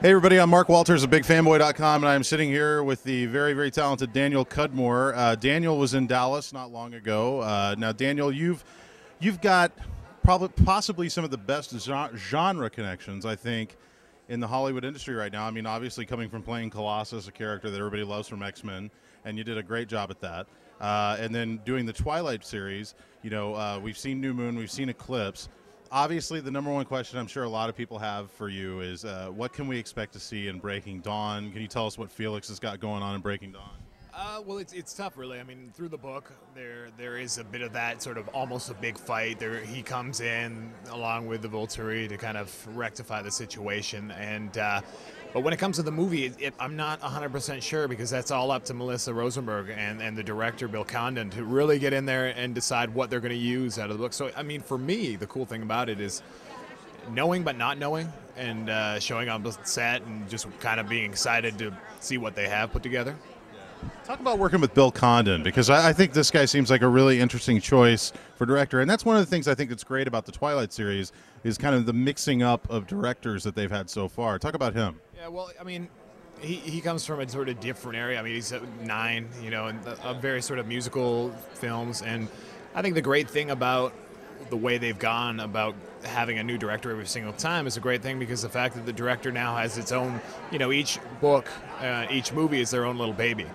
Hey everybody, I'm Mark Walters of BigFanboy.com, and I'm sitting here with the very, very talented Daniel Cudmore. Daniel was in Dallas not long ago. Now, Daniel, you've got possibly some of the best genre connections, I think, in the Hollywood industry right now. I mean, obviously coming from playing Colossus, a character that everybody loves from X-Men, and you did a great job at that. And then doing the Twilight series, you know, we've seen New Moon, we've seen Eclipse. Obviously, the number one question I'm sure a lot of people have for you is what can we expect to see in Breaking Dawn? Can you tell us what Felix has got going on in Breaking Dawn? Well, it's tough, really. I mean, through the book, there is a bit of that sort of almost a big fight. He comes in along with the Volturi to kind of rectify the situation. And but when it comes to the movie, I'm not 100% sure, because that's all up to Melissa Rosenberg and the director, Bill Condon, to really get in there and decide what they're going to use out of the book. So, I mean, for me, the cool thing about it is knowing but not knowing, and showing up on the set and just kind of being excited to see what they have put together. Talk about working with Bill Condon, because I think this guy seems like a really interesting choice for director, and that's one of the things I think that's great about the Twilight series is kind of the mixing up of directors that they've had so far. Talk about him. Yeah, well, I mean, he comes from a sort of different area. I mean, he's 9, you know, and a very sort of musical films, and I think the great thing about the way they've gone about having a new director every single time is a great thing, because the fact that the director now has its own, you know, each book, each movie is their own little baby.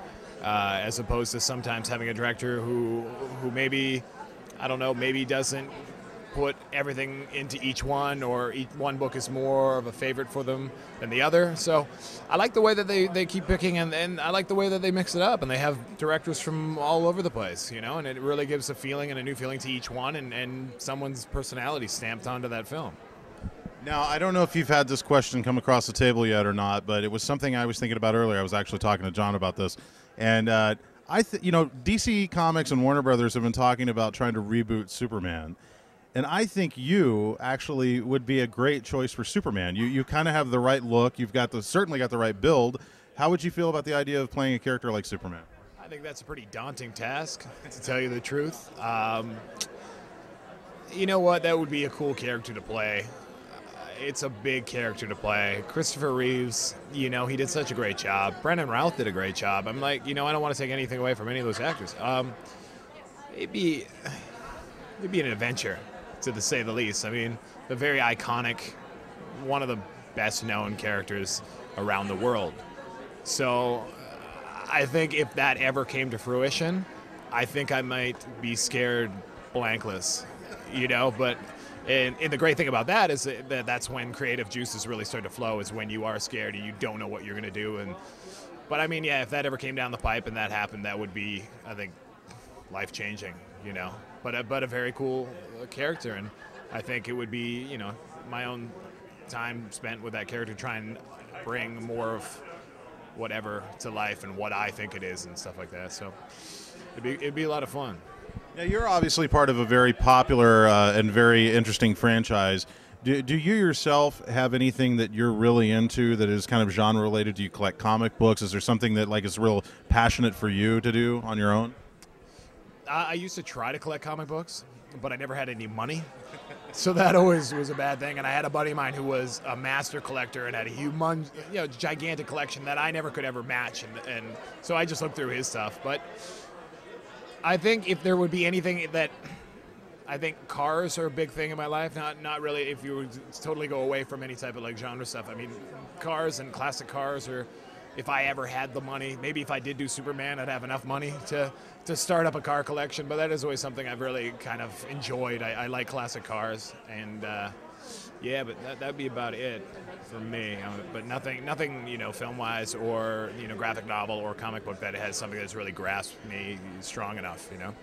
As opposed to sometimes having a director who maybe, I don't know, maybe doesn't put everything into each one, or each one book is more of a favorite for them than the other. So I like the way that they keep picking, and I like the way that they mix it up, and they have directors from all over the place, you know, and it really gives a feeling and a new feeling to each one, and someone's personality stamped onto that film. Now, I don't know if you've had this question come across the table yet or not, but it was something I was thinking about earlier. I was actually talking to John about this. And you know, DC Comics and Warner Brothers have been talking about trying to reboot Superman, and I think you actually would be a great choice for Superman. You kind of have the right look. You've got certainly got the right build. How would you feel about the idea of playing a character like Superman? I think that's a pretty daunting task, to tell you the truth. You know what? That would be a cool character to play. It's a big character to play. Christopher Reeves, you know, he did such a great job. Brendan Routh did a great job. I'm like, you know, I don't want to take anything away from any of those actors. It'd be an adventure, to say the least. I mean, the very iconic, one of the best-known characters around the world. So I think if that ever came to fruition, I think I might be scared blankless, you know, but... And the great thing about that is that that's when creative juices really start to flow, is when you are scared and you don't know what you're going to do. But I mean, yeah, if that ever came down the pipe and that happened, that would be, I think, life-changing, you know. But a very cool character, and I think it would be, you know, my own time spent with that character trying to bring more of whatever to life and what I think it is and stuff like that. So it'd be a lot of fun. Now, you're obviously part of a very popular and very interesting franchise. Do you yourself have anything that you're really into that is kind of genre related? Do you collect comic books? Is there something that like is real passionate for you to do on your own? I used to try to collect comic books, but I never had any money. So that always was a bad thing. And I had a buddy of mine who was a master collector and had a humongous, you know, gigantic collection that I never could ever match. And so I just looked through his stuff. But I think if there would be anything that, I think cars are a big thing in my life. Not really if you would totally go away from any type of like genre stuff. I mean, cars and classic cars, or if I ever had the money, maybe if I did do Superman, I'd have enough money to start up a car collection. But that is always something I've really kind of enjoyed. I like classic cars, and yeah, but that'd be about it for me. But nothing, you know, film-wise or, you know, graphic novel or comic book that has something that's really grasped me strong enough, you know.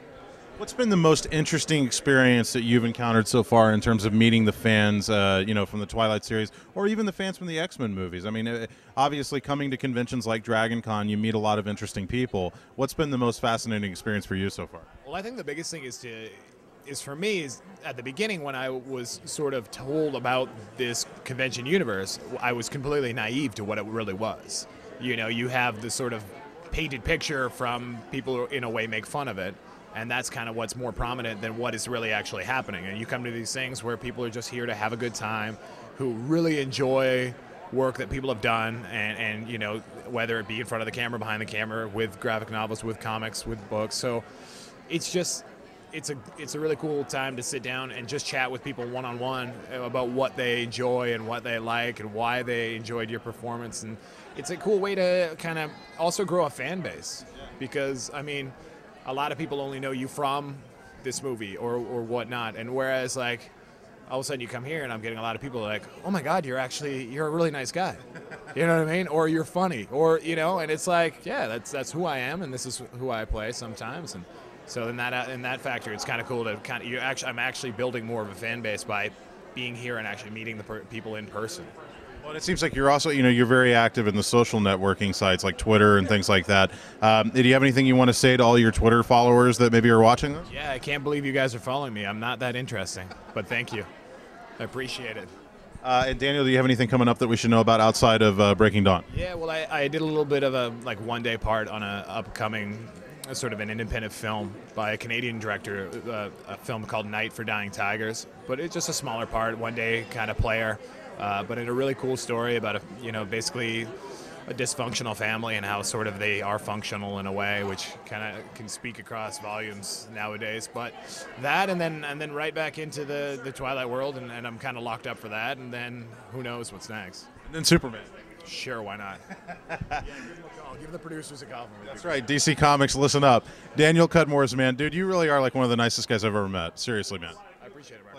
What's been the most interesting experience that you've encountered so far in terms of meeting the fans, you know, from the Twilight series, or even the fans from the X-Men movies? I mean, obviously coming to conventions like DragonCon, you meet a lot of interesting people. What's been the most fascinating experience for you so far? Well, I think the biggest thing is for me is at the beginning when I was sort of told about this convention universe, I was completely naive to what it really was. You know, you have this sort of painted picture from people who in a way make fun of it, and that's kind of what's more prominent than what is really actually happening. And you come to these things where people are just here to have a good time, who really enjoy work that people have done, and you know, whether it be in front of the camera, behind the camera, with graphic novels, with comics, with books. So it's just it's a really cool time to sit down and just chat with people one-on-one about what they enjoy and what they like and why they enjoyed your performance. And it's a cool way to kind of also grow a fan base, because I mean, a lot of people only know you from this movie or whatnot, and whereas like all of a sudden you come here and I'm getting a lot of people like, oh my God, you're a really nice guy, you know what I mean, or you're funny, or you know, and it's like, yeah, that's who I am, and this is who I play sometimes. And so in that factor, it's kind of cool to I'm actually building more of a fan base by being here and actually meeting the people in person. Well, it seems like you're also, you know, you're very active in the social networking sites like Twitter and things like that. Do you have anything you want to say to all your Twitter followers that maybe are watching this? Yeah, I can't believe you guys are following me. I'm not that interesting, but thank you. I appreciate it. And Daniel, do you have anything coming up that we should know about outside of Breaking Dawn? Yeah, well, I did a little bit of a one-day part on a upcoming sort of an independent film by a Canadian director, a film called Night for Dying Tigers, but it's just a smaller part, one-day kind of player. But in a really cool story about basically a dysfunctional family and how sort of they are functional in a way, which kind of can speak across volumes nowadays. But that, and then right back into the Twilight world, and I'm kind of locked up for that. And then who knows what's next? And then Superman. Sure, why not? Yeah, give them a call. Give the producers a call. That's right. DC Comics, listen up. Daniel Cudmore, man, dude, you really are like one of the nicest guys I've ever met. Seriously, man. I appreciate it, bro.